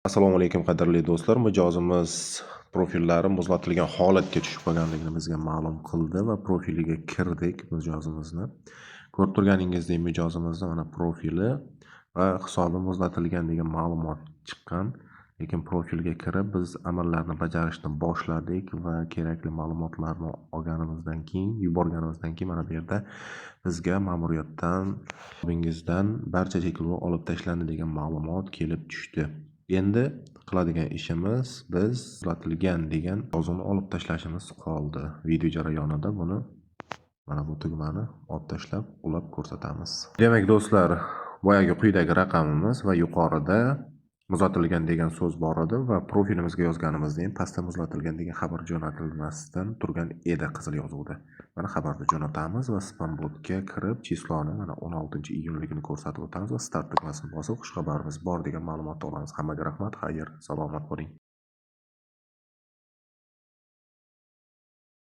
Assalomu alaykum qadrli do'stlar. Mijozimiz profillari muzlatilgan holatga tushib qolganligini bizga ma'lum qildi va profiliga kirdik mijozimizni. Ko'rib turganingizdek mijozimizni mana profili va hisobi muzlatilgan degan ma'lumot chiqqan. Lekin profilga kirib biz amallarni bajarishni boshladik va kerakli ma'lumotlarni olganimizdan keyin, yuborganimizdan keyin mana bu yerda bizga ma'muriyatdan hisobingizdan barcha cheklovlar olib tashlandi degan ma'lumot kelib tushdi. Endi qiladigan ishimiz biz muzlatilgan degan yozuvni olib tashlashimiz qoldi. Video jarayonida buni mana bu tugmani olib tashlab ulab ko'rsatamiz. Demak do'stlar, boyagi quyidagi raqamimiz va yuqorida muzlatilgan degan so'z bor edi va profilimizga yozganimizdan pastda muzlatilgan degan xabar jo'natilmasdan turgan edi qizil yozuvda. Mana xabarni jo'natamiz va spam botga kirib chisloni mana 16-iyunligini ko'rsatib o'tamiz va start tugmasini bosib xushxabarimiz bor degan ma'lumotni olamiz. Hammaga rahmat, xayr, salomat bo'ling.